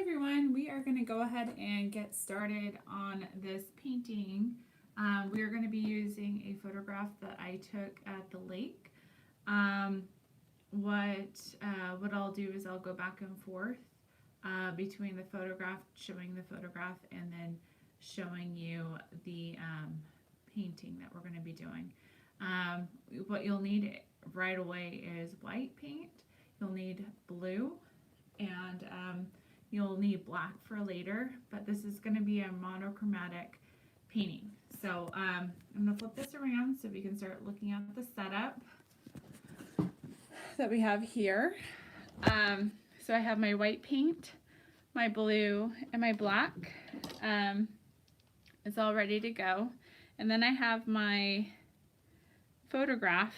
everyone, we are going to go ahead and get started on this painting. We are going to be using a photograph that I took at the lake. Um, what I'll do is I'll go back and forth between the photograph, showing the photograph, and then showing you the painting that we're going to be doing. What you'll need right away is white paint. You'll need blue, and you'll need black for later, but this is going to be a monochromatic painting. So I'm going to flip this around so we can start looking at the setup that we have here. So I have my white paint, my blue, and my black. It's all ready to go. And then I have my photograph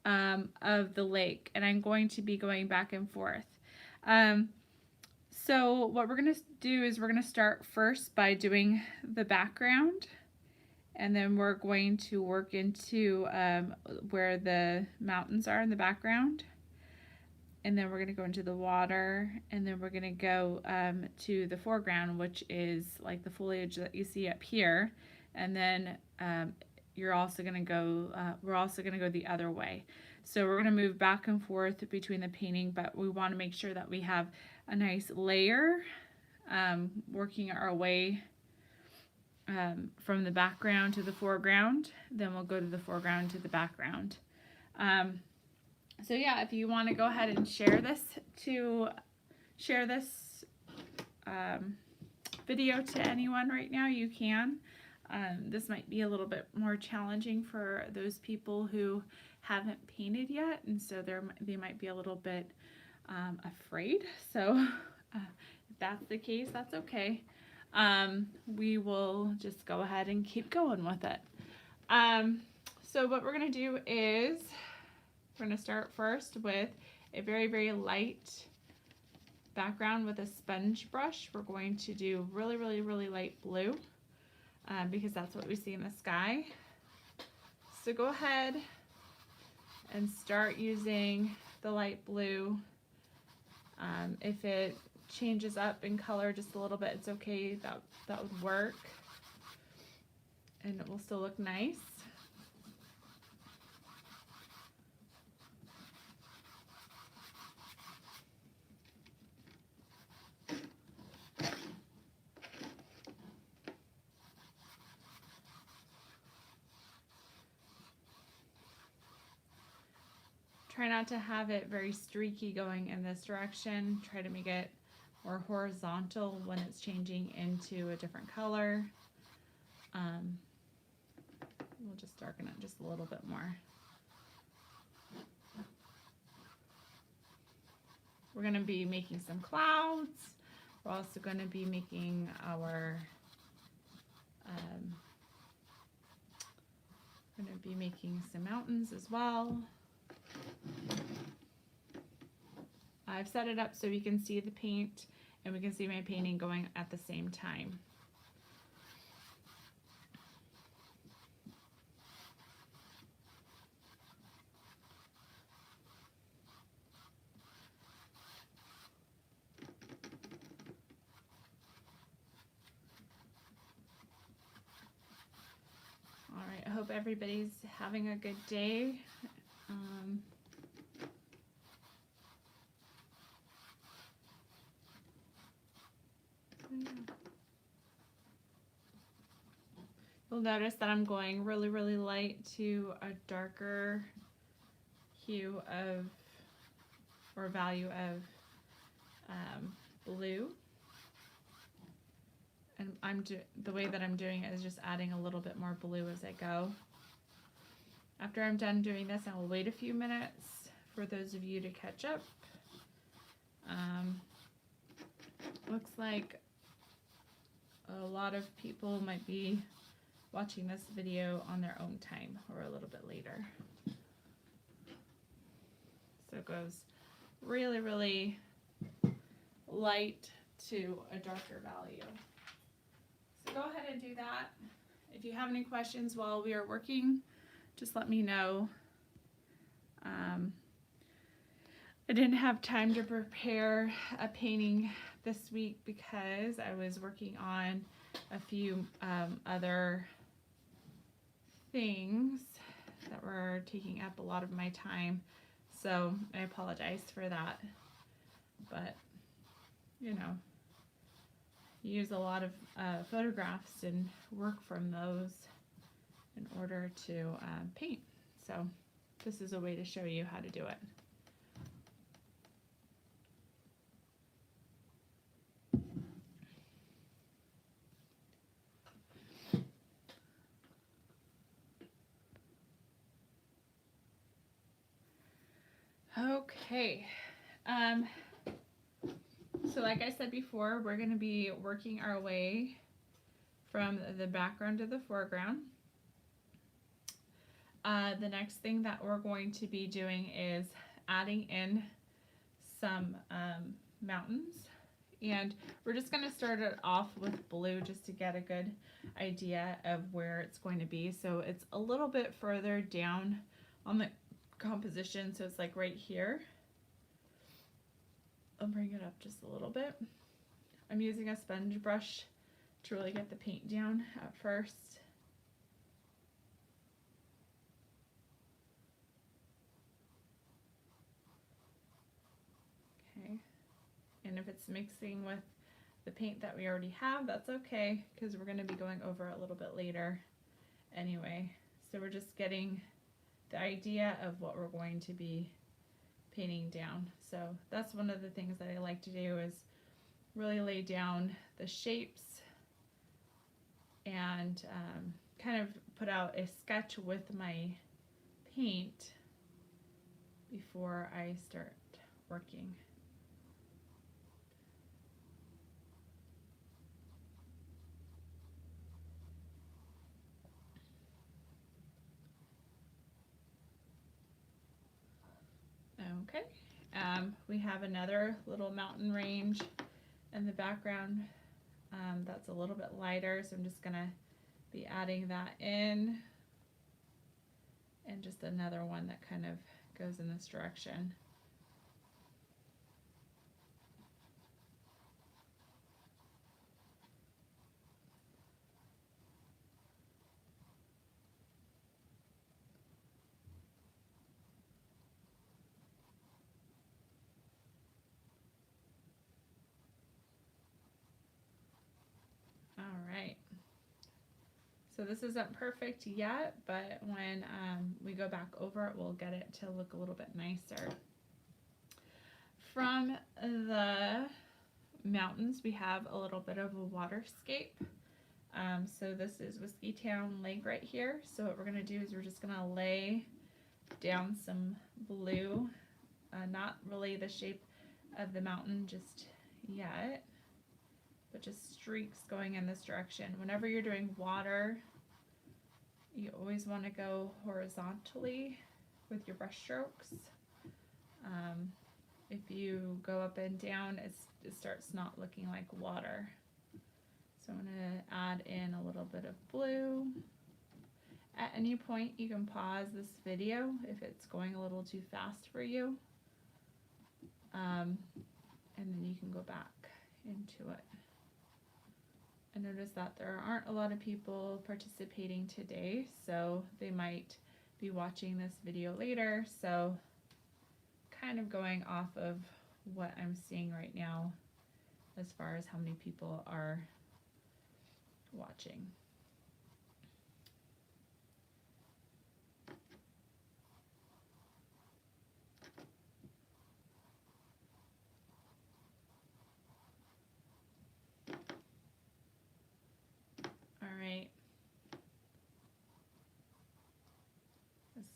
of the lake, and I'm going to be going back and forth. So what we're going to do is we're going to start first by doing the background, and then we're going to work into where the mountains are in the background, and then we're going to go into the water, and then we're going to go to the foreground, which is like the foliage that you see up here, and then you're also going to go we're also going to go the other way. So we're going to move back and forth between the painting, but we want to make sure that we have a nice layer working our way from the background to the foreground. Then we'll go to the foreground to the background. So yeah, if you want to go ahead and share this video to anyone right now, you can. This might be a little bit more challenging for those people who haven't painted yet, and so they might be a little bit afraid. So if that's the case, that's okay. We will just go ahead and keep going with it. So what we're going to do is we're going to start first with a very, very light background with a sponge brush. We're going to do really, really, really light blue because that's what we see in the sky. So go ahead and start using the light blue. If it changes up in color just a little bit, it's okay, that would work, and it will still look nice. Try not to have it very streaky going in this direction. Try to make it more horizontal when it's changing into a different color. We'll just darken it just a little bit more. We're going to be making some clouds. We're also going to be making our we're going to be making some mountains as well. I've set it up so we can see the paint and we can see my painting going at the same time. All right, I hope everybody's having a good day. You'll notice that I'm going really, really light to a darker hue of, or value of blue. And the way that I'm doing it is just adding a little bit more blue as I go. After I'm done doing this, I will wait a few minutes for those of you to catch up. Looks like a lot of people might be watching this video on their own time or a little bit later. So it goes really, really light to a darker value. So go ahead and do that. If you have any questions while we are working, just let me know. I I didn't have time to prepare a painting this week because I was working on a few other things that were taking up a lot of my time. So I apologize for that. But, you know, use a lot of photographs and work from those in order to paint. So this is a way to show you how to do it. Okay, so like I said before, we're going to be working our way from the background to the foreground. The next thing that we're going to be doing is adding in some mountains, and we're just going to start it off with blue just to get a good idea of where it's going to be. So it's a little bit further down on the composition, so it's like right here. I'll bring it up just a little bit. I'm using a sponge brush to really get the paint down at first. Okay, and if it's mixing with the paint that we already have, that's okay, because we're going to be going over it a little bit later anyway. So we're just getting the idea of what we're going to be painting down. So that's one of the things that I like to do, is really lay down the shapes and kind of put out a sketch with my paint before I start working. Okay, we have another little mountain range in the background that's a little bit lighter, so I'm just going to be adding that in, and just another one that kind of goes in this direction. Alright, so this isn't perfect yet, but when we go back over it, we'll get it to look a little bit nicer. From the mountains, we have a little bit of a waterscape. So this is Whiskey Town Lake right here. So what we're going to do is we're just going to lay down some blue, not really the shape of the mountain just yet, but just streaks going in this direction. Whenever you're doing water, you always want to go horizontally with your brush strokes. If you go up and down, it starts not looking like water. So I'm going to add in a little bit of blue. At any point, you can pause this video if it's going a little too fast for you. And then you can go back into it. I noticed that there aren't a lot of people participating today, so they might be watching this video later. So kind of going off of what I'm seeing right now as far as how many people are watching. All right. Just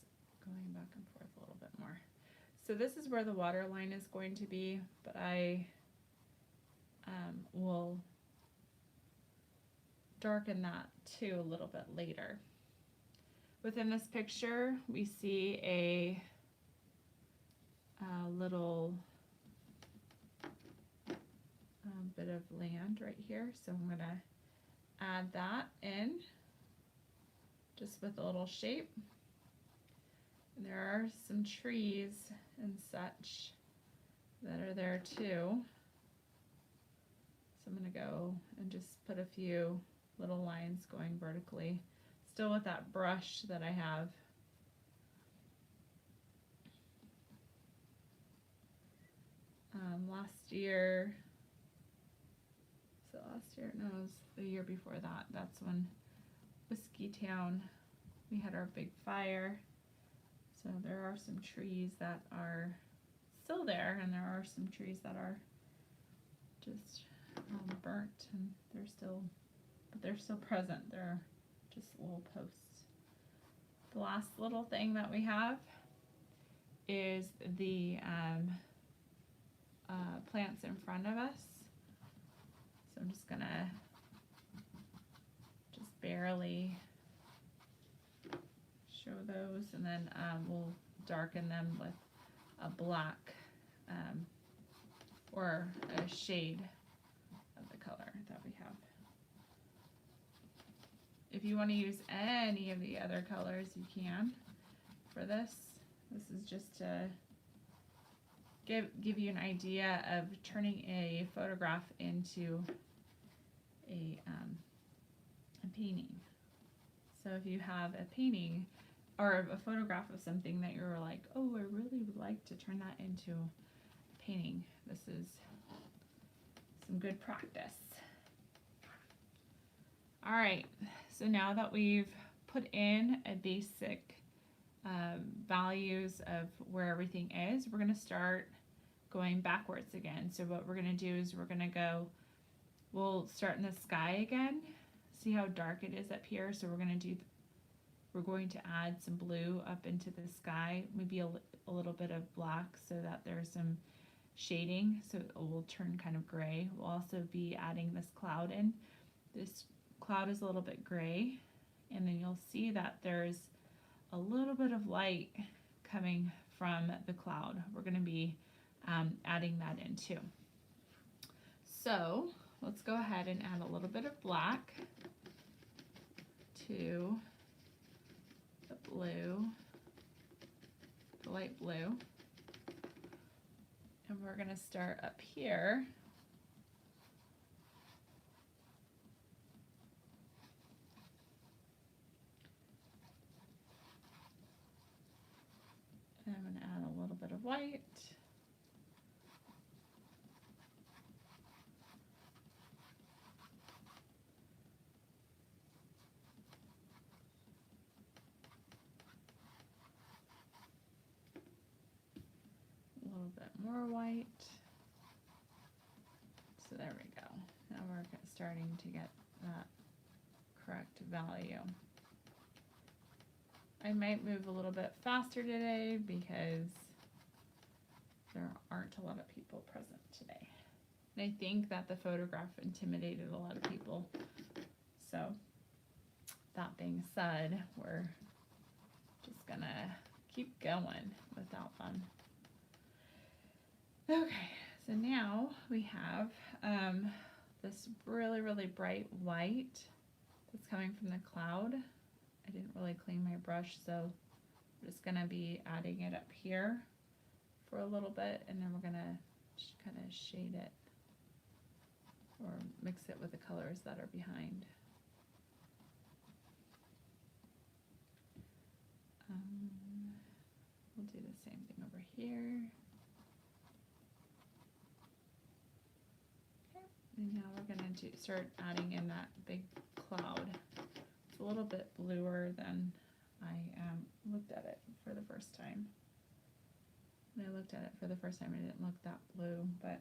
going back and forth a little bit more. So this is where the water line is going to be, but I will darken that too a little bit later. Within this picture, we see a little bit of land right here, so I'm going to add that in just with a little shape. And there are some trees and such there too. So I'm going to go and just put a few little lines going vertically, still with that brush that I have. Last year, no, it was the year before that. That's when Whiskey Town, we had our big fire. So there are some trees that are still there, and there are some trees that are just burnt, and they're still present. They're just little posts. The last little thing that we have is the plants in front of us. So I'm just gonna just barely show those, and then we'll darken them with a black or a shade of the color that we have. If you want to use any of the other colors, you can for this. This is just to give you an idea of turning a photograph into a painting. So if you have a painting or a photograph of something that you're like, oh, I really would like to turn that into a painting, this is some good practice. All right, so now that we've put in a basic values of where everything is, we're going to start going backwards again. So what we're going to do is we'll start in the sky again. See how dark it is up here? So we're going to add some blue up into the sky, maybe a little bit of black so that there's some shading, so it will turn kind of gray. We'll also be adding this cloud in. This cloud is a little bit gray, and then you'll see that there's a little bit of light coming from the cloud. We're going to be adding that in too. So let's go ahead and add a little bit of black to the blue, the light blue. And we're going to start up here. And I'm going to add a little bit of white. A little bit more white. So there we go. Now we're starting to get that correct value. I might move a little bit faster today because there aren't a lot of people present today. And I think that the photograph intimidated a lot of people. So that being said, we're just gonna keep going without them. Okay, so now we have this really, really bright white that's coming from the cloud. I didn't really clean my brush, so I'm just going to be adding it up here for a little bit, and then we're going to just kind of shade it or mix it with the colors that are behind. We'll do the same thing over here. Okay, and now we're going to start adding in that big cloud. It's a little bit bluer than I looked at it for the first time. When I looked at it for the first time, it didn't look that blue, but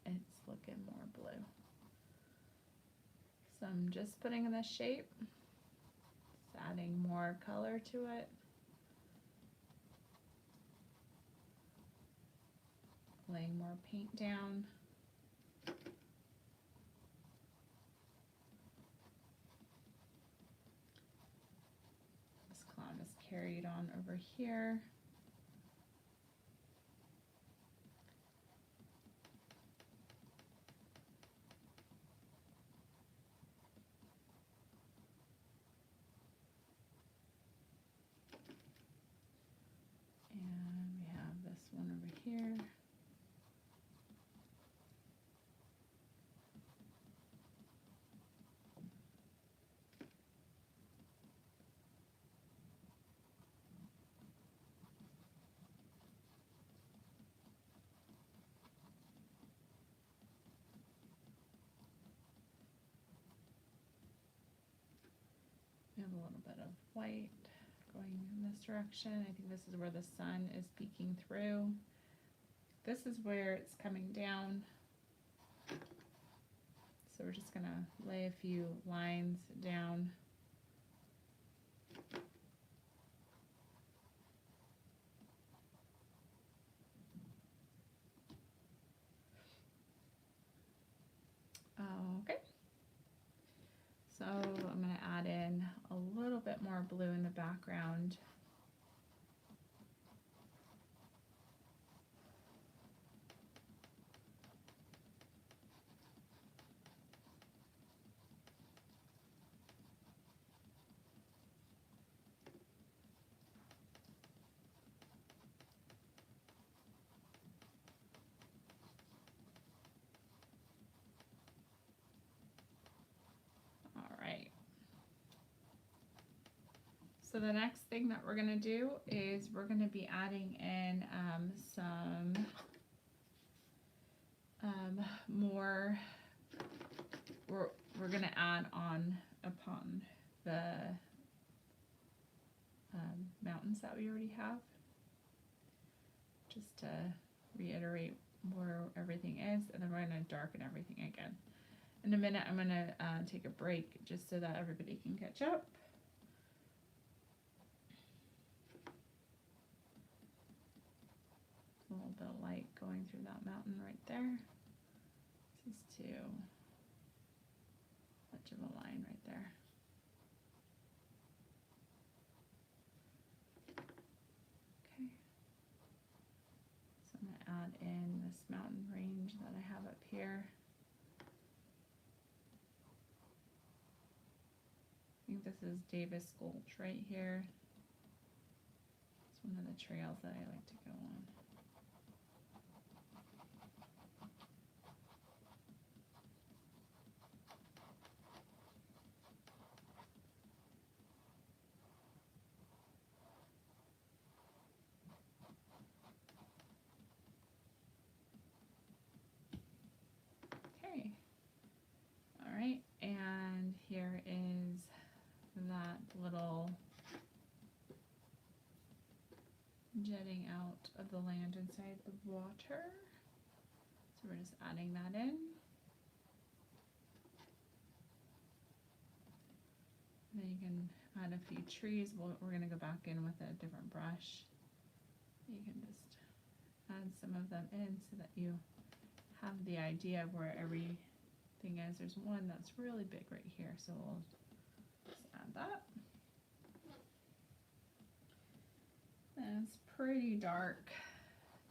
it's looking more blue. So I'm just putting in the shape, just adding more color to it. Laying more paint down. This cloud is carried on over here. And we have this one over here. add a little bit of white going in this direction. I think this is where the sun is peeking through. This is where it's coming down. So we're just going to lay a few lines down. Okay. So I'm going to add in a little bit more blue in the background. So the next thing that we're going to do is we're going to be adding in some more, we're going to add on upon the mountains that we already have, just to reiterate where everything is, and then we're going to darken everything again. In a minute I'm going to take a break just so that everybody can catch up. A little bit of light going through that mountain right there. This is too much of a line right there. Okay. So I'm going to add in this mountain range that I have up here. I think this is Davis Gulch right here. It's one of the trails that I like to go on. Alright, and here is that little jetting out of the land inside the water. So we're just adding that in. Then you can add a few trees. We're going to go back in with a different brush. You can just add some of them in so that you have the idea of where everything is. There's one that's really big right here, so we'll just add that. And it's pretty dark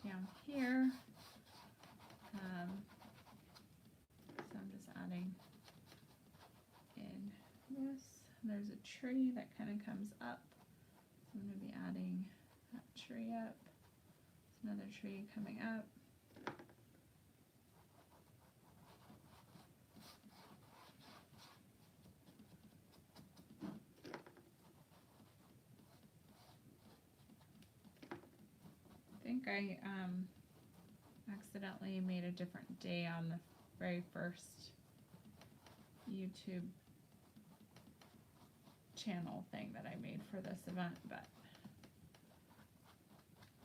down here. So I'm just adding in this. There's a tree that kind of comes up. So I'm going to be adding that tree up. There's another tree coming up. I think I accidentally made a different day on the very first YouTube channel thing that I made for this event, but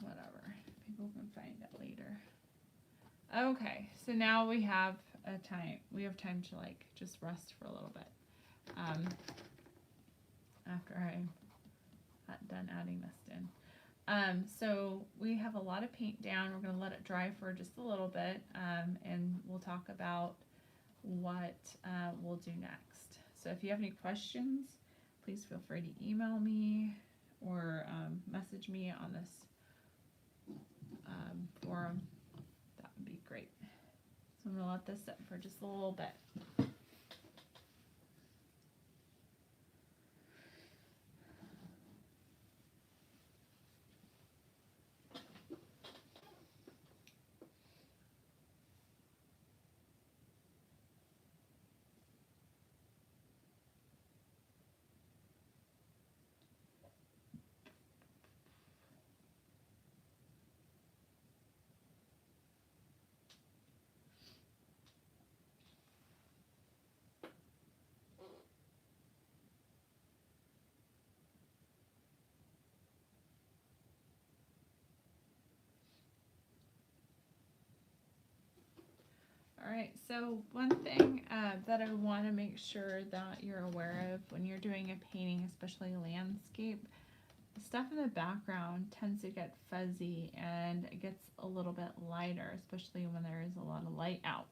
whatever, people can find it later. Okay, so now we have time to like just rest for a little bit after I got done adding this in. So we have a lot of paint down. We're going to let it dry for just a little bit, and we'll talk about what we'll do next. So if you have any questions, please feel free to email me or message me on this forum. That would be great. So I'm going to let this sit for just a little bit. Okay, so one thing that I want to make sure that you're aware of when you're doing a painting, especially landscape, the stuff in the background tends to get fuzzy and it gets a little bit lighter, especially when there is a lot of light out.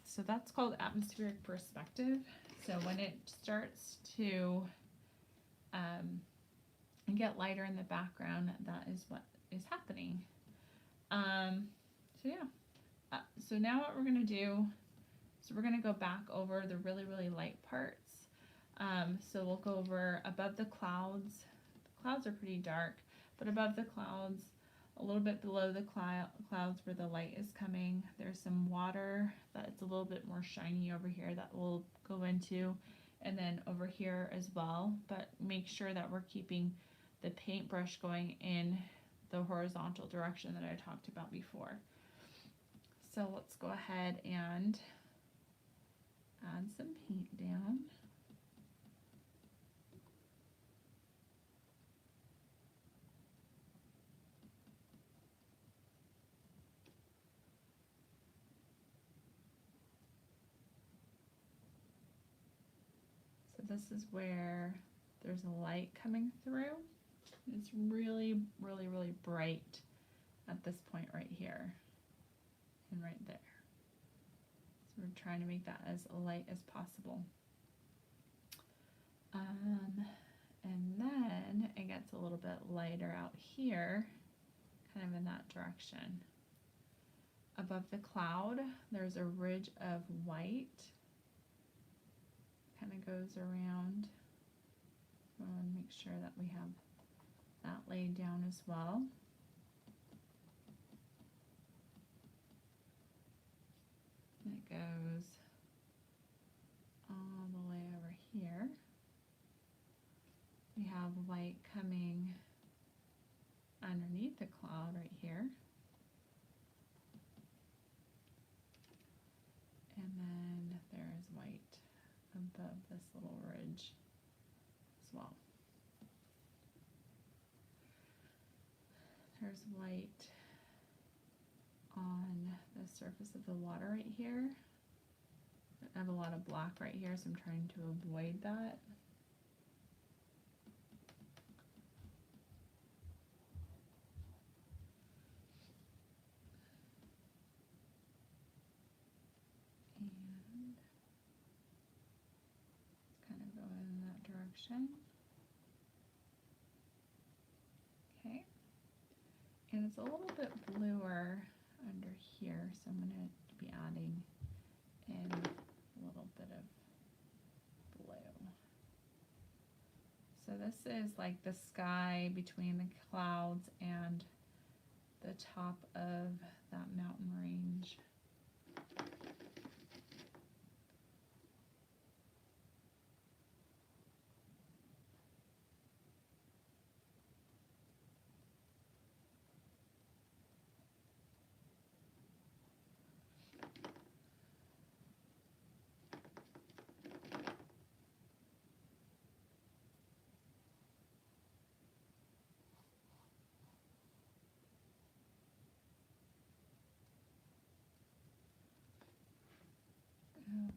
So that's called atmospheric perspective. So when it starts to get lighter in the background, that is what is happening. So yeah. So now what we're going to do, so we're going to go back over the really, really light parts. So we'll go over above the clouds. The clouds are pretty dark, but above the clouds, a little bit below the clouds where the light is coming, there's some water that's a little bit more shiny over here that we'll go into, and then over here as well. But make sure that we're keeping the paintbrush going in the horizontal direction that I talked about before. So let's go ahead and add some paint down. So this is where there's a light coming through. It's really, really, really bright at this point right here and right there. So we're trying to make that as light as possible. And then it gets a little bit lighter out here, kind of in that direction. Above the cloud, there's a ridge of white. Kind of goes around. So I want to make sure that we have that laid down as well. And it goes all the way over here. We have white coming underneath the cloud right here. And then there's white above this little ridge as well. There's white on the surface of the water right here. I have a lot of black right here, so I'm trying to avoid that. And it's kind of going in that direction. Okay. And it's a little bit bluer under here, so I'm going to be adding in a little bit of blue. So this is like the sky between the clouds and the top of that mountain range.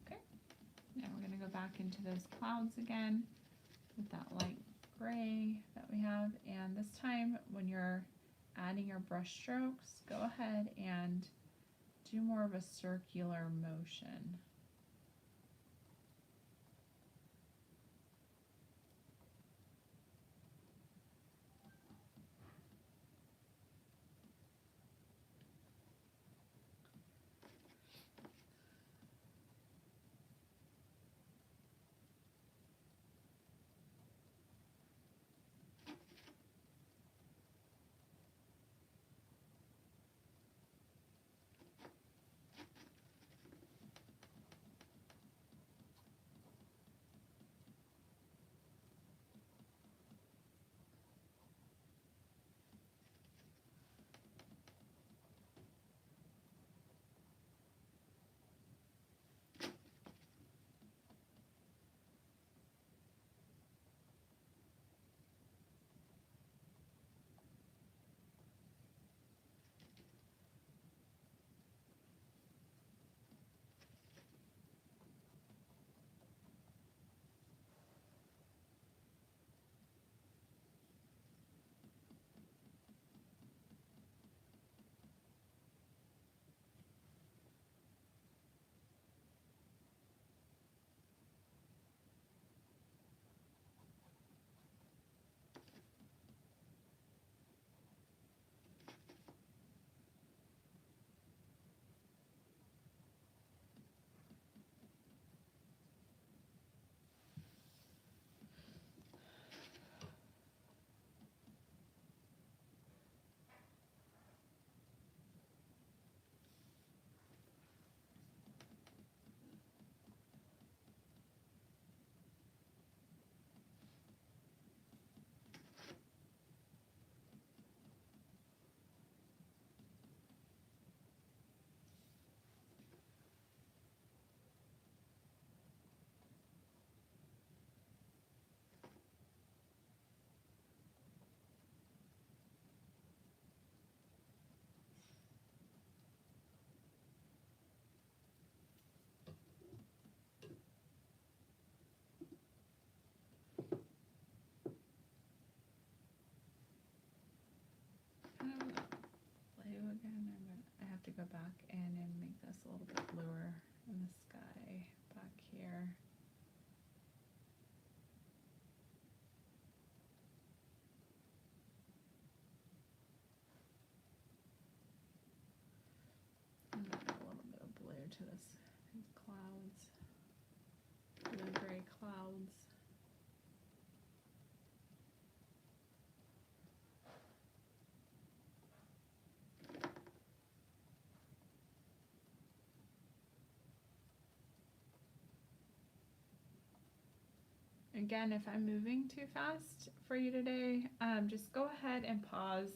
Okay, now we're going to go back into those clouds again with that light gray that we have, and this time when you're adding your brush strokes, go ahead and do more of a circular motion. go back in and make this a little bit bluer in the sky back here. And add a little bit of blue to these clouds, blue-gray clouds. Again, if I'm moving too fast for you today, just go ahead and pause,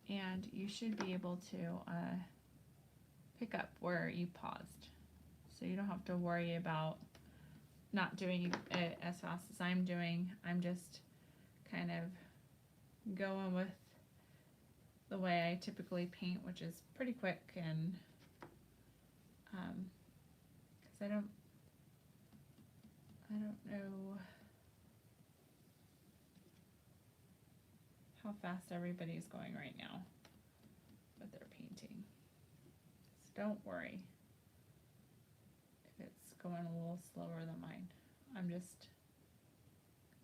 and you should be able to pick up where you paused. So you don't have to worry about not doing it as fast as I'm doing. I'm just kind of going with the way I typically paint, which is pretty quick, and because I don't know how fast everybody's going right now with their painting. So don't worry if it's going a little slower than mine. I'm just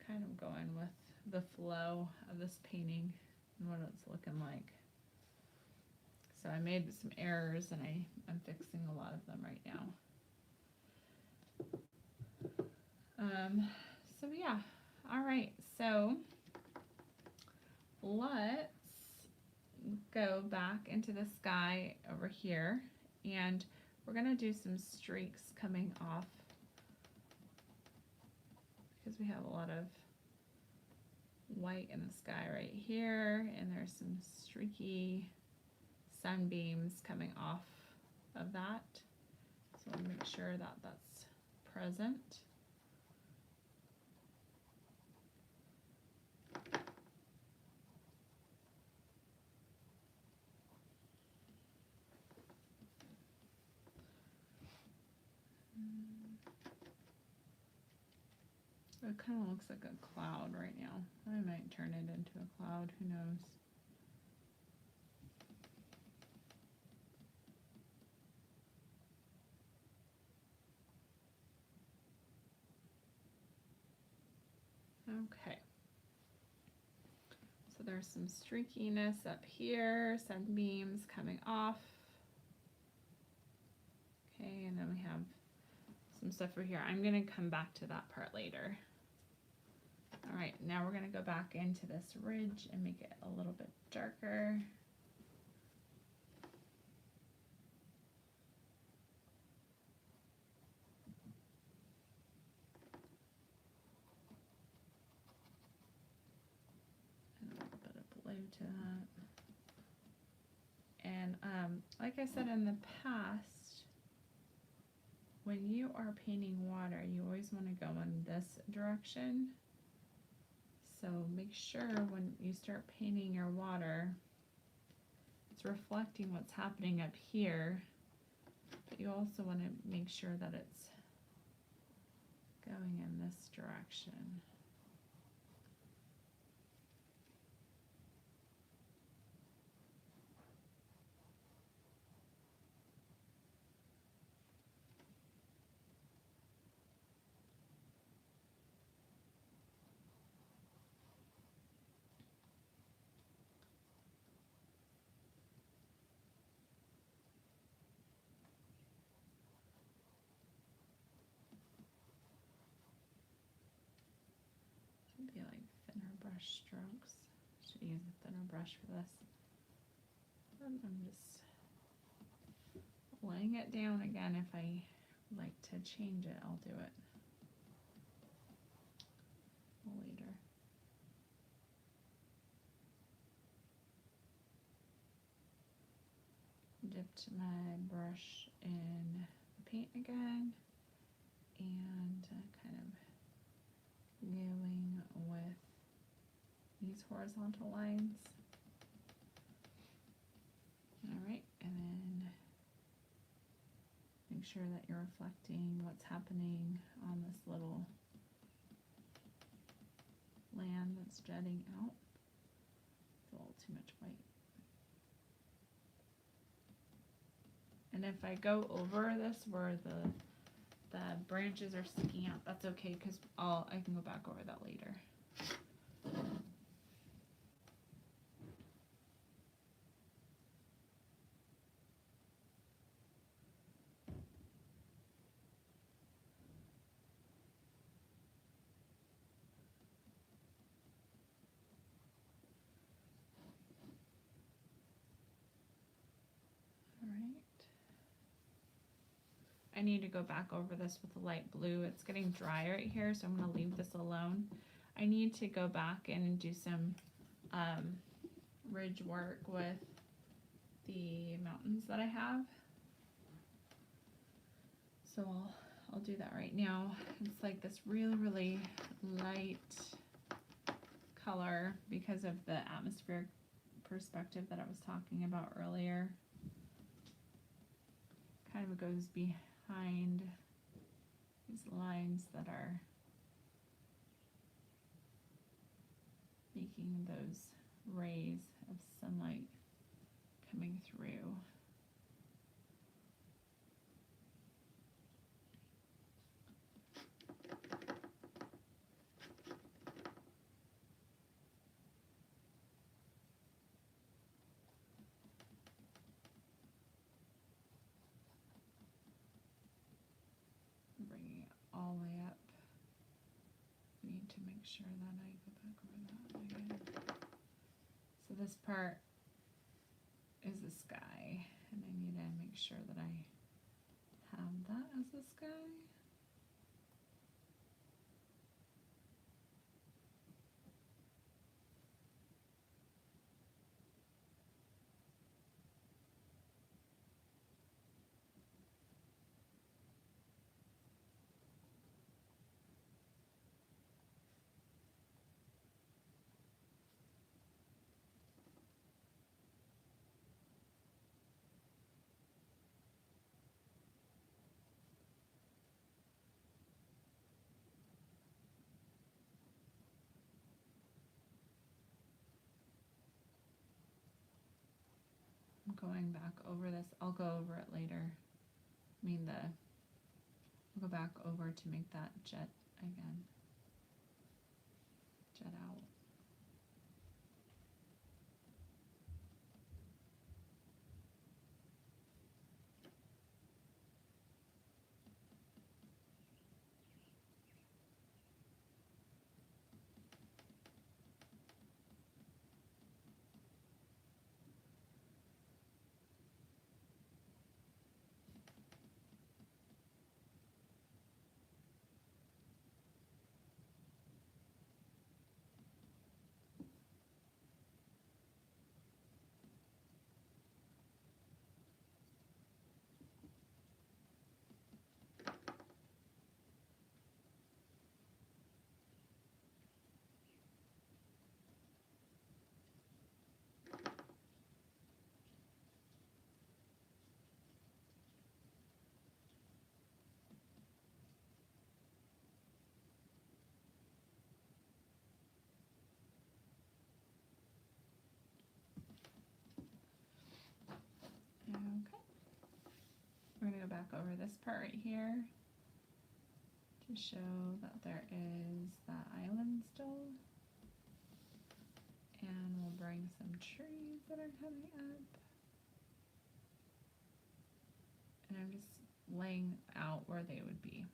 kind of going with the flow of this painting and what it's looking like. So I made some errors, and I'm fixing a lot of them right now. So yeah, all right, so let's go back into the sky over here, and we're gonna do some streaks coming off because we have a lot of white in the sky right here, and there's some streaky sunbeams coming off of that. So I'll make sure that that's present. It kind of looks like a cloud right now. I might turn it into a cloud, who knows. Okay. So there's some streakiness up here, sunbeams coming off. Okay, and then we have some stuff over here. I'm going to come back to that part later. All right, now we're going to go back into this ridge and make it a little bit darker. And a little bit of blue to that. And like I said in the past, when you are painting water, you always want to go in this direction. So make sure when you start painting your water, it's reflecting what's happening up here, but you also want to make sure that it's going in this direction. Be like thinner brush strokes. Should use a thinner brush for this. And I'm just laying it down again. If I like to change it, I'll do it later. Dipped my brush in the paint again, and kind of going with these horizontal lines. All right, and then make sure that you're reflecting what's happening on this little land that's jutting out. It's a little too much white. And if I go over this where the branches are sticking out, that's okay, because I can go back over that later. I need to go back over this with the light blue. It's getting dry right here, so I'm going to leave this alone. I need to go back in and do some ridge work with the mountains that I have. So I'll do that right now. It's like this really, really light color because of the atmospheric perspective that I was talking about earlier. Kind of goes behind these lines that are making those rays of sunlight coming through. Bringing it all the way up. I need to make sure that I go back over that again. So this part is the sky, and I need to make sure that I have that as the sky. I'm going back over this. I'll go over it later. I'll go back over to make that jet again. Jet out. Okay. We're going to go back over this part right here to show that there is that island still. And we'll bring some trees that are coming up. And I'm just laying out where they would be.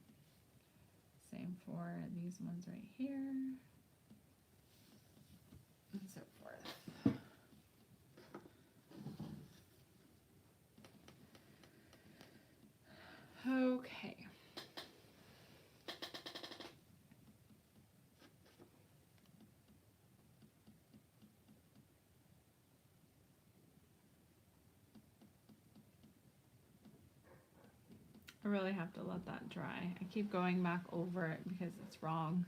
Same for these ones right here. And so forth. Okay. I really have to let that dry. I keep going back over it because it's wrong,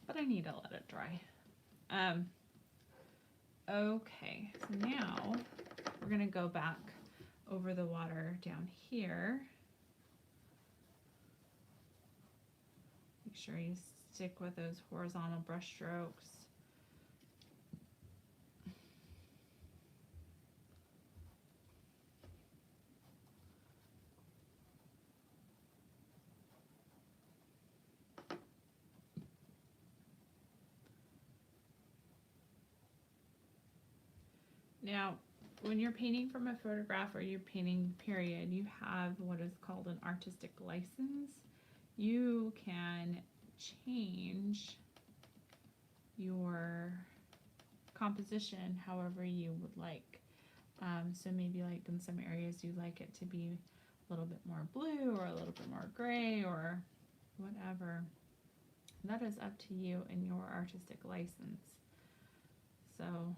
but I need to let it dry. Okay, so now we're gonna go back over the water down here. Make sure you stick with those horizontal brush strokes. Now, when you're painting from a photograph or you're painting period, you have what is called an artistic license. You can change your composition however you would like. So maybe like in some areas you like it to be a little bit more blue or a little bit more gray or whatever. That is up to you and your artistic license. So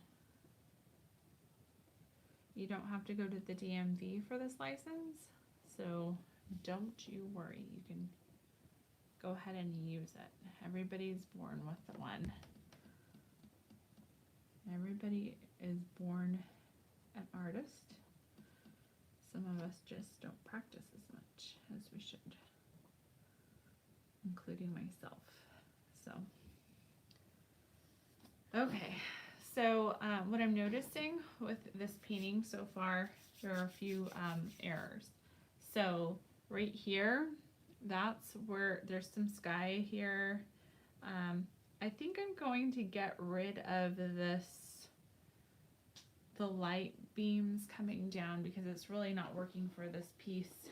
you don't have to go to the DMV for this license, so don't you worry. You can go ahead and use it. Everybody's born with one. Everybody is born an artist. Some of us just don't practice as much as we should, including myself. So, okay. So what I'm noticing with this painting so far, there are a few errors. So right here, that's where there's some sky here. I think I'm going to get rid of the light beams coming down because it's really not working for this piece.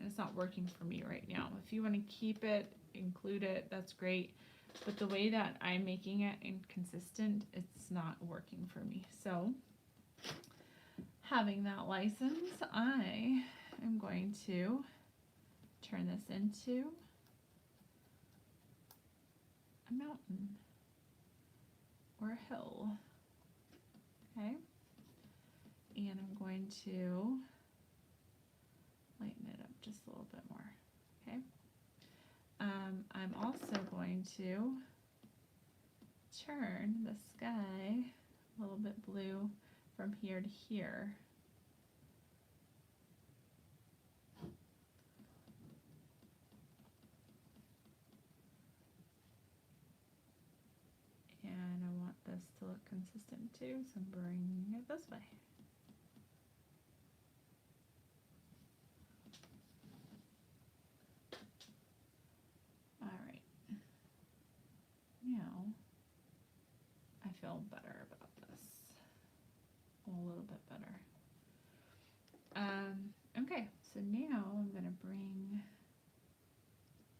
It's not working for me right now. If you want to keep it, include it, that's great. But the way that I'm making it inconsistent, it's not working for me. So, having that license, I am going to turn this into a mountain or a hill. Okay, and I'm going to lighten it up just a little bit more. Okay, I'm also going to turn the sky a little bit blue from here to here. And I want this to look consistent too, so I'm bringing it this way. Alright. Now, I feel better about this. A little bit better. Okay, so now I'm going to bring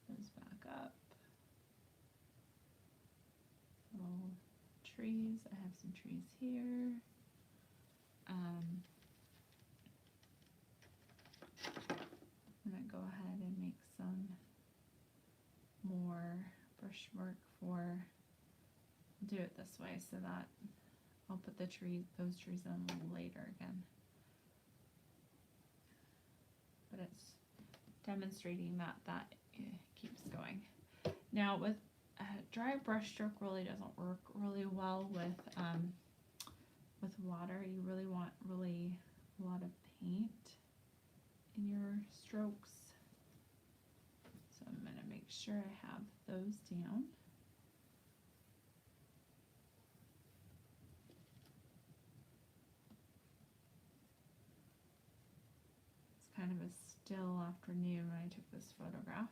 those back up. Little trees. I have some trees here. I'm going to go ahead and make some more brushwork for, do it this way so that I'll put those trees in later again. But it's demonstrating that keeps going. Now with dry brush stroke really doesn't work really well with water. You really want a lot of paint in your strokes. So I'm going to make sure I have those down. It's kind of a still afternoon when I took this photograph.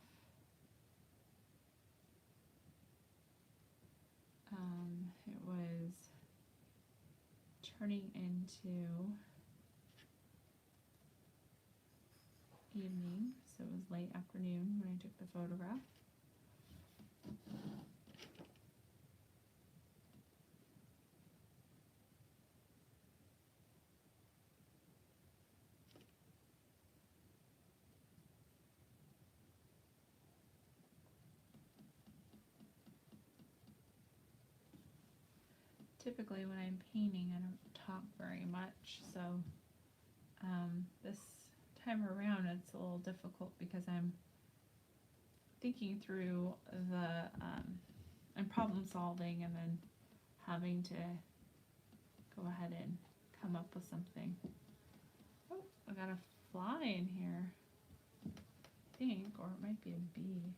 It was turning into evening, so it was late afternoon when I took the photograph. Typically when I'm painting, I don't talk very much, so this time around it's a little difficult because I'm thinking through and problem solving and then having to go ahead and come up with something. Oh, I got a fly in here, I think, or it might be a bee.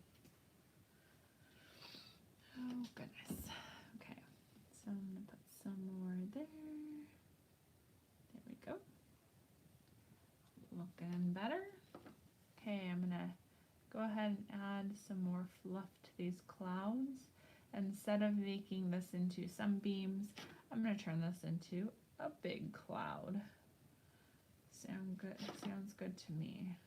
Oh goodness. Okay, so I'm going to put some more there. There we go. Looking better. Okay, I'm going to go ahead and add some more fluff to these clouds. Instead of making this into sunbeams, I'm going to turn this into a big cloud. Sounds good to me.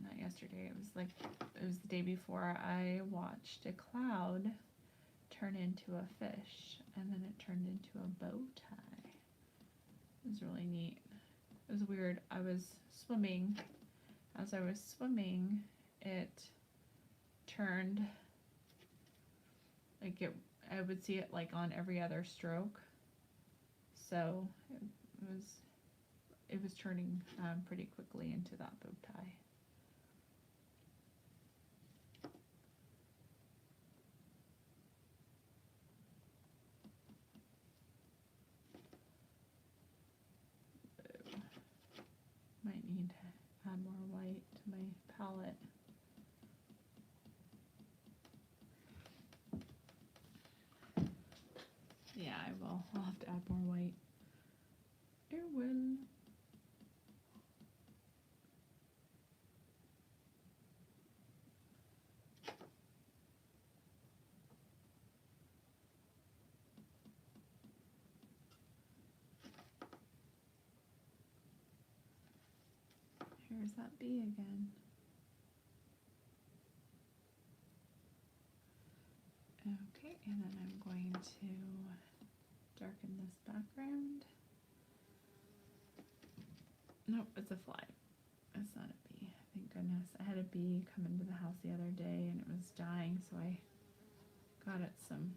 Not yesterday, it was the day before, I watched a cloud turn into a fish, and then it turned into a bow tie. It was really neat. It was weird. I was swimming. As I was swimming, it turned, I would see it like on every other stroke. So it was turning pretty quickly into that bow tie. Might need to add more white to my palette. Yeah, I will. I'll have to add more white. I will. Here's that bee again. Okay, and then I'm going to darken this background. Nope, it's a fly. It's not a bee. Thank goodness. I had a bee come into the house the other day and it was dying, so I got it some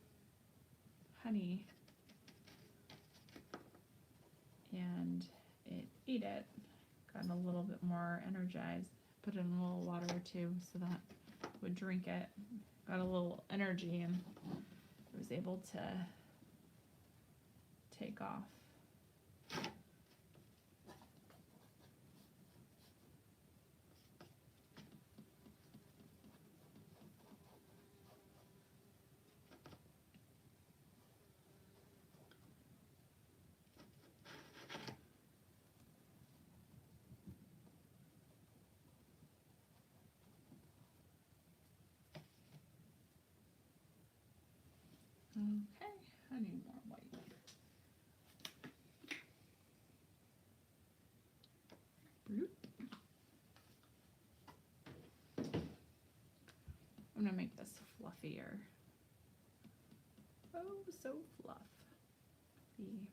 honey and it ate it. Got a little bit more energized. Put in a little water too so that it would drink it. Got a little energy and it was able to take off. Okay, I need more white. Bloop. I'm gonna make this fluffier. Oh, so fluffy.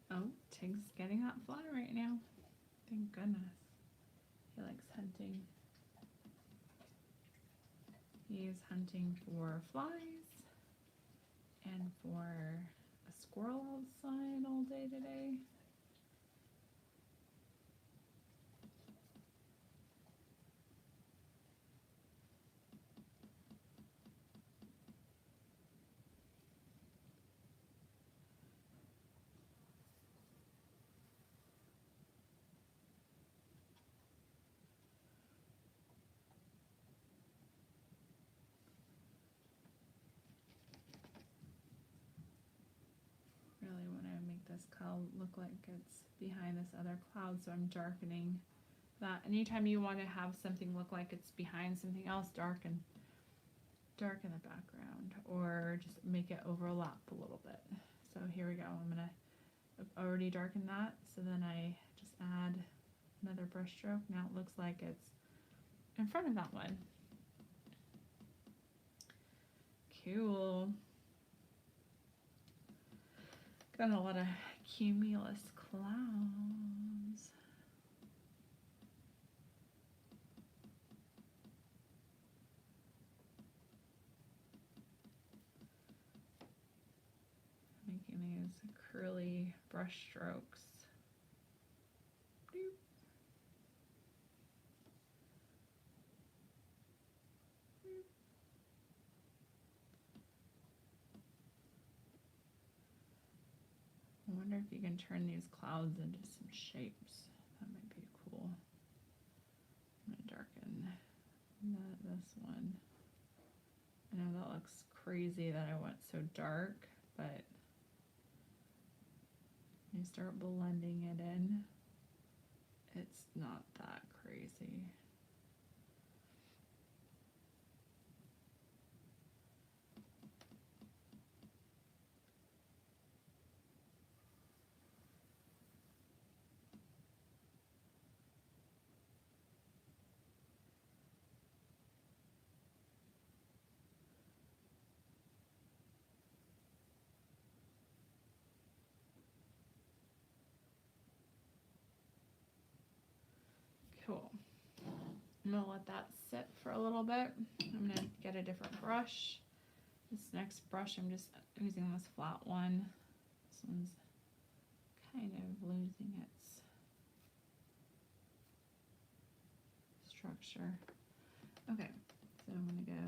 Oh, Tig's getting that fly right now. Thank goodness. He likes hunting. He is hunting for flies and for a squirrel outside all day today. Really want to make this cloud look like it's behind this other cloud, so I'm darkening that. Anytime you want to have something look like it's behind something else, darken the background or just make it overlap a little bit. So here we go. I've already darkened that, so then I just add another brush stroke. Now it looks like it's in front of that one. Cool. Got a lot of cumulus clouds. Making these curly brush strokes. Doop. wonder if you can turn these clouds into some shapes. That might be cool. I'm going to darken this one. I know that looks crazy that I went so dark, but when you start blending it in, it's not that crazy. Cool. I'm going to let that sit for a little bit. I'm going to get a different brush. This next brush, I'm just using this flat one. This one's kind of losing its structure. Okay, so I'm going to go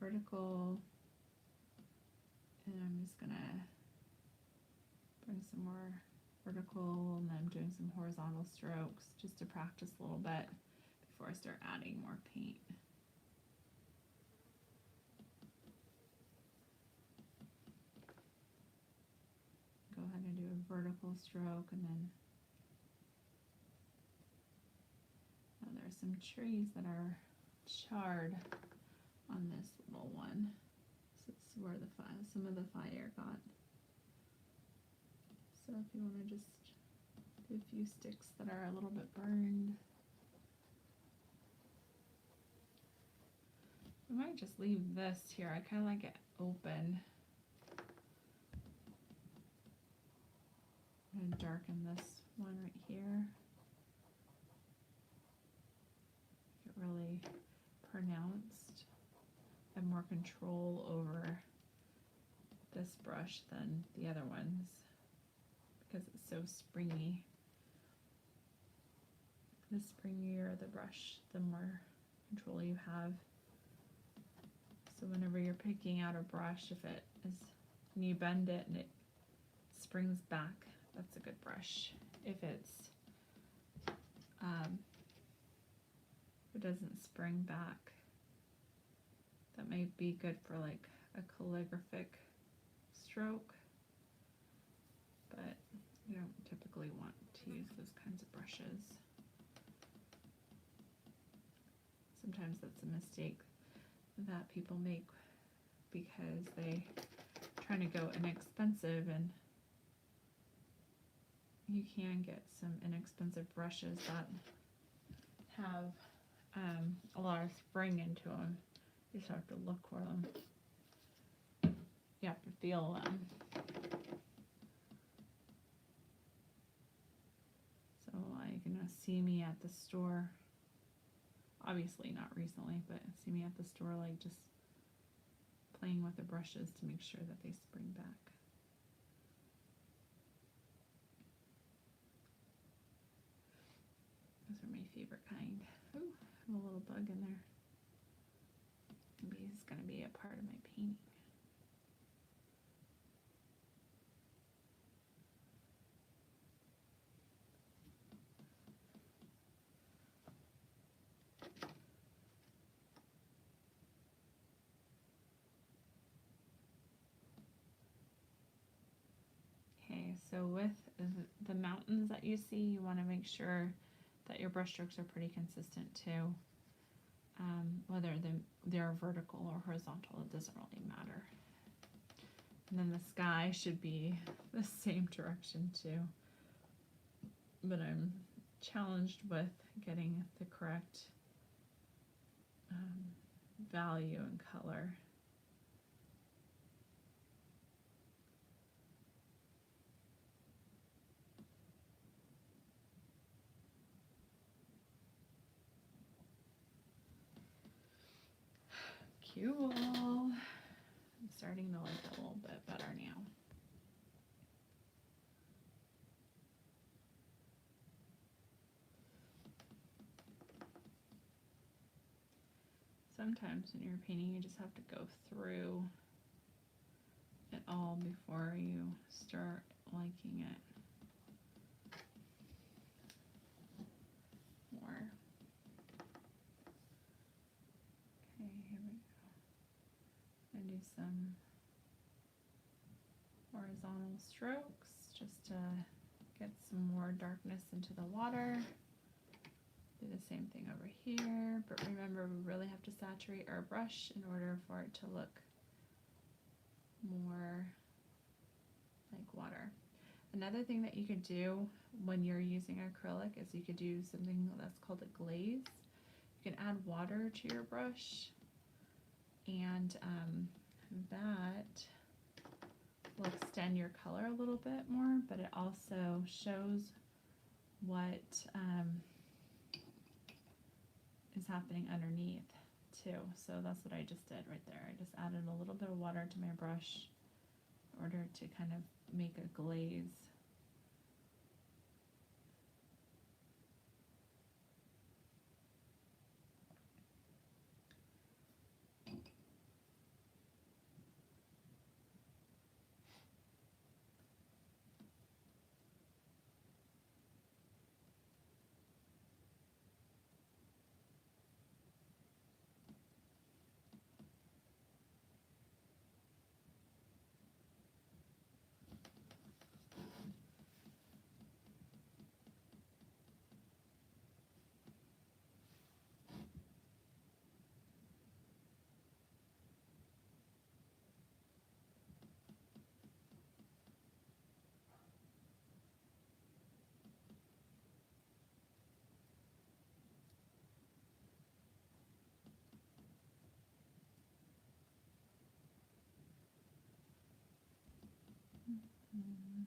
vertical, and I'm just going to bring some more vertical, and then I'm doing some horizontal strokes just to practice a little bit before I start adding more paint. Go ahead and do a vertical stroke, and then there's some trees that are charred on this little one. So this is where some of the fire got. So if you want to just do a few sticks that are a little bit burned. I might just leave this here. I kind of like it open. I'm going to darken this one right here. Make it really pronounced. I have more control over this brush than the other ones because it's so springy. The springier the brush, the more control you have. So whenever you're picking out a brush, if it is, and you bend it and it springs back, that's a good brush. If it doesn't spring back, that may be good for like a calligraphic stroke, but you don't typically want to use those kinds of brushes. Sometimes that's a mistake that people make because they trying to go inexpensive, and you can get some inexpensive brushes that have a lot of spring into them. You just have to look for them. You have to feel them. So like, you know, see me at the store. Obviously not recently, but see me at the store like just playing with the brushes to make sure that they spring back. Those are my favorite kind. Ooh, I have a little bug in there. Maybe it's going to be a part of my painting. Okay, so with the mountains that you see, you want to make sure that your brush strokes are pretty consistent too. Whether they're vertical or horizontal, it doesn't really matter. And then the sky should be the same direction too. But I'm challenged with getting the correct value and color. Cool. I'm starting to like it a little bit better now. Sometimes when you're painting, you just have to go through it all before you start liking it. here we go. And do some horizontal strokes just to get some more darkness into the water. Do the same thing over here, but remember we really have to saturate our brush in order for it to look more like water. Another thing that you could do when you're using acrylic is you could do something that's called a glaze. You can add water to your brush, and that will extend your color a little bit more, but it also shows what is happening underneath too. So that's what I just did right there. I just added a little bit of water to my brush in order to kind of make a glaze. Mm.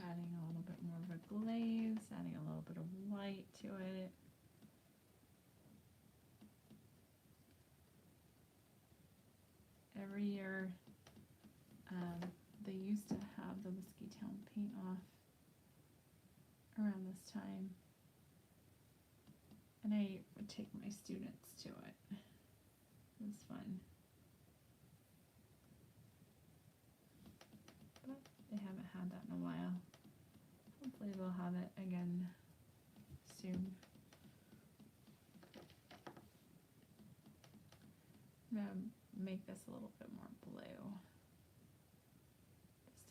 Adding a little bit more of a glaze, adding a little bit of white to it. Every year, they used to have the Whiskey Town paint off around this time, and I would take my students to it. It was fun. But they haven't had that in a while. Hopefully they'll have it again soon. I'm gonna make this a little bit more blue,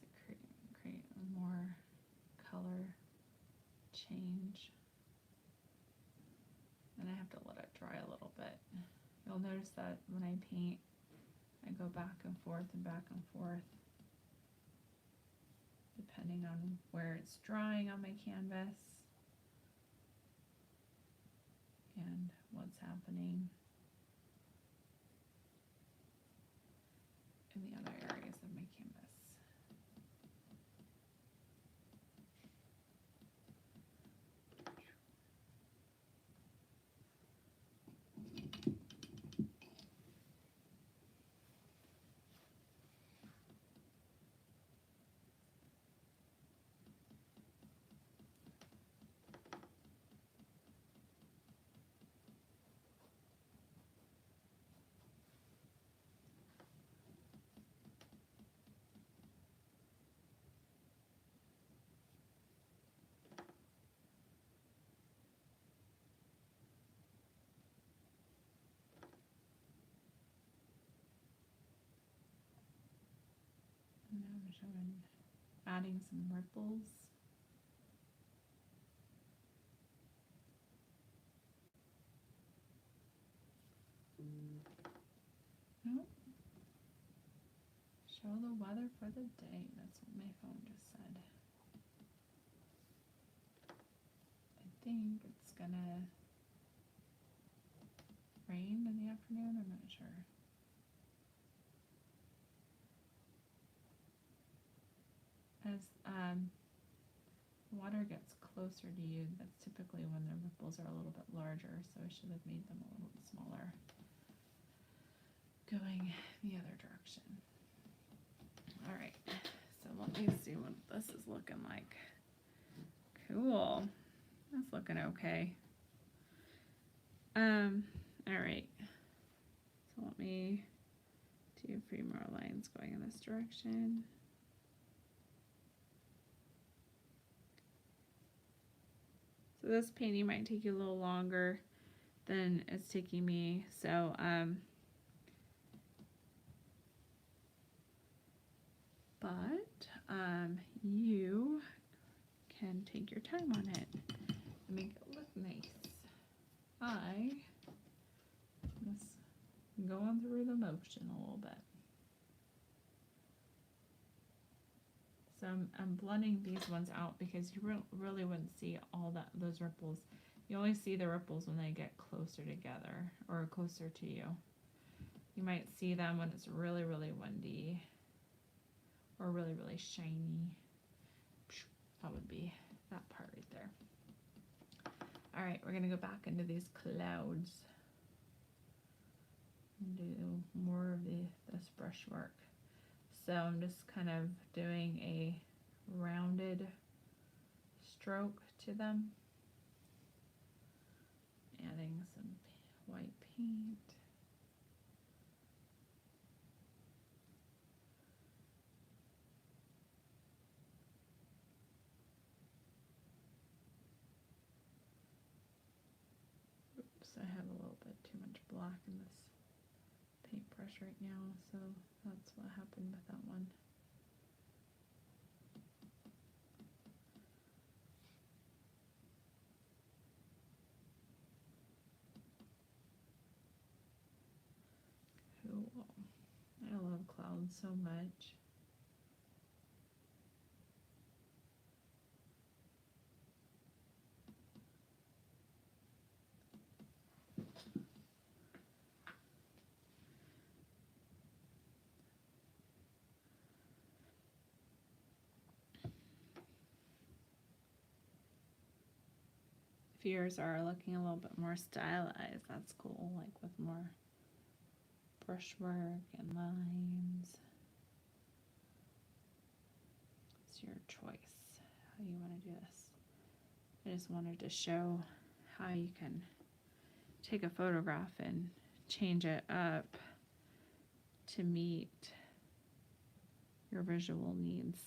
just to create a more color change. And I have to let it dry a little bit. You'll notice that when I paint, I go back and forth and back and forth, depending on where it's drying on my canvas and what's happening in the other areas of my canvas. And now I'm showing adding some ripples. Nope. Show the weather for the day. That's what my phone just said. I think it's gonna rain in the afternoon. I'm not sure. As water gets closer to you, that's typically when the ripples are a little bit larger, so I should have made them a little bit smaller going the other direction. All right, so let me see what this is looking like. Cool, that's looking okay. All right, so let me do a few more lines going in this direction. this painting might take you a little longer than it's taking me. So, you can take your time on it and make it look nice. I just going through the motion a little bit. So I'm blending these ones out because you really wouldn't see all those ripples. You only see the ripples when they get closer together or closer to you. You might see them when it's really, really windy or really, really shiny. That would be that part right there. All right, we're gonna go back into these clouds and do more of this brushwork. So I'm just kind of doing a rounded stroke to them, adding some white paint. Oops, I have a little bit too much black in this paintbrush right now, so that's what happened with that one. Cool. I love clouds so much. If yours are looking a little bit more stylized, that's cool, like with more brushwork and lines. It's your choice how you want to do this. I just wanted to show how you can take a photograph and change it up to meet your visual needs.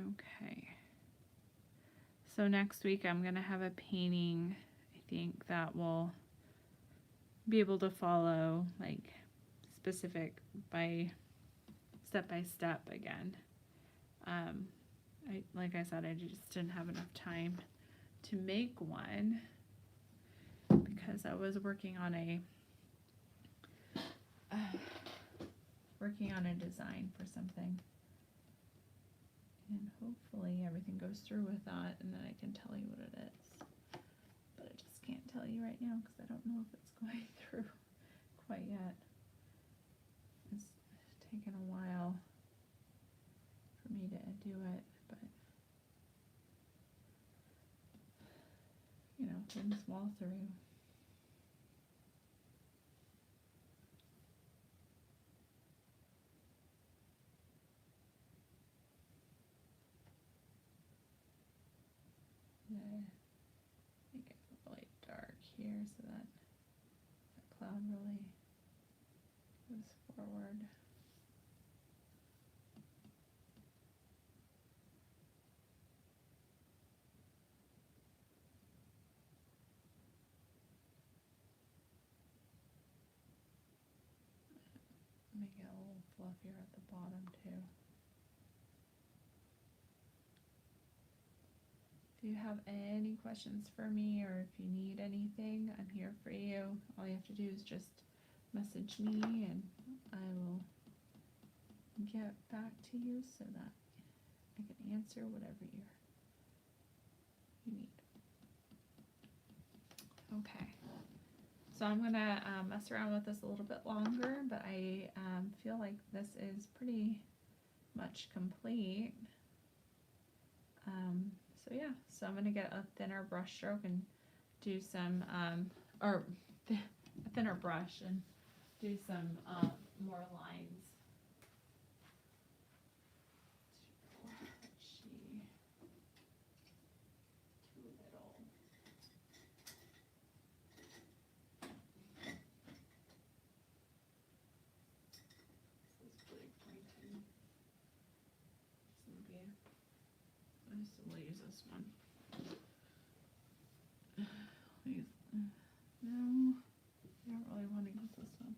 Okay. So next week I'm going to have a painting, I think, that will be able to follow like specific by step again. Like I said, I just didn't have enough time to make one because I was working on a design for something. And hopefully everything goes through with that, and then I can tell you what it is. But I just can't tell you right now because I don't know if it's going through quite yet. It's taken a while for me to do it, but you know, things fall through. Make it really dark here so that the cloud really goes forward. Make it a little fluffier at the bottom too. If you have any questions for me or if you need anything, I'm here for you. All you have to do is just message me and I will get back to you so that I can answer whatever you need. Okay, so I'm gonna mess around with this a little bit longer, but I feel like this is pretty much complete. So yeah, so I'm going to get a thinner brush stroke and do some, a thinner brush and do some more lines. Let's see. Too little. This is really pointy. Maybe we'll use this one. No, I don't really want to use this one.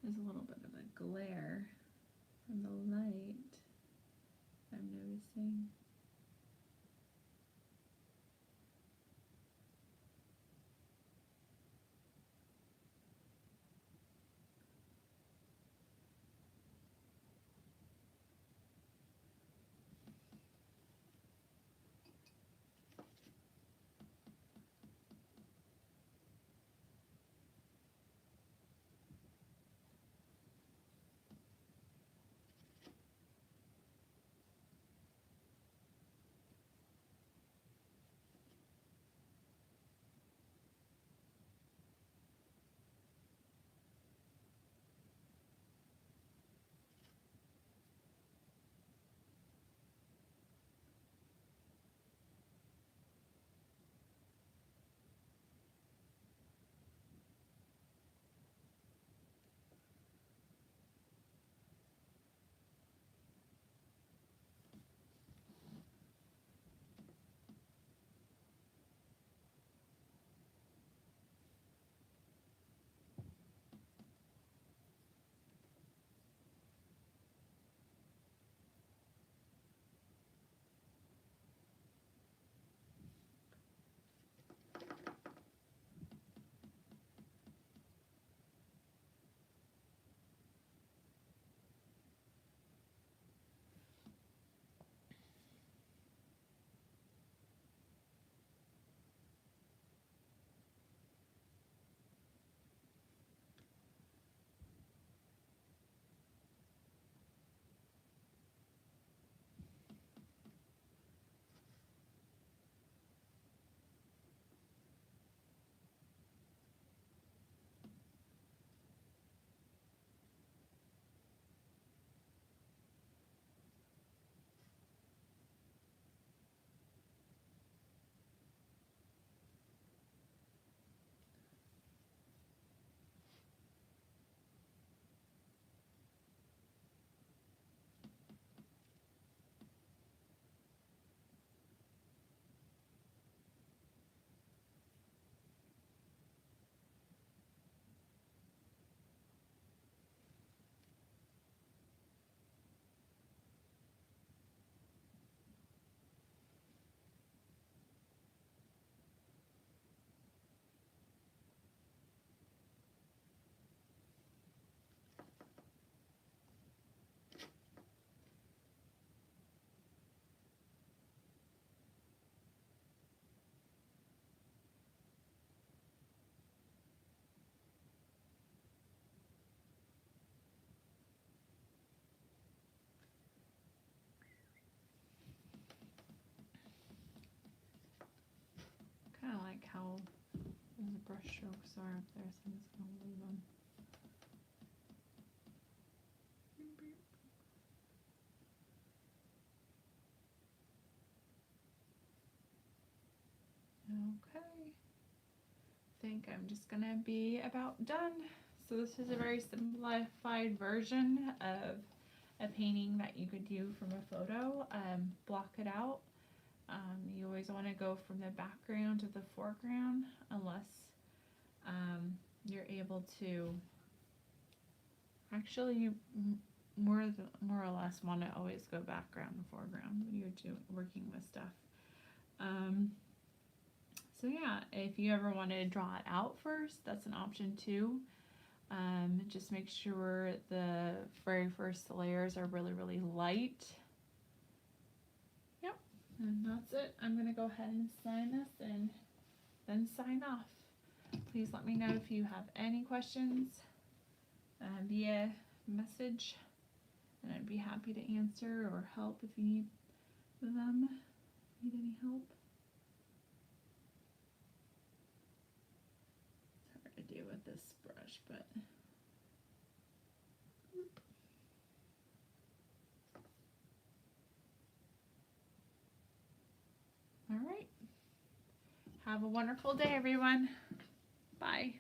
There's a little bit of a glare from the light, I'm noticing. Kind of like how the brush strokes are up there, so I'm just going to leave them. Okay, I think I'm just going to be about done. So this is a very simplified version of a painting that you could do from a photo. Block it out. You always want to go from the background to the foreground unless you're able to actually you more or less want to always go background and foreground when you're working with stuff. So yeah, if you ever want to draw it out first, that's an option too. Just make sure the very first layers are really light And that's it. I'm going to go ahead and sign this and then sign off. Please let me know if you have any questions via message, and I'd be happy to answer or help if you need them. Need any help? It's hard to do with this brush, but all right. Have a wonderful day, everyone. Bye.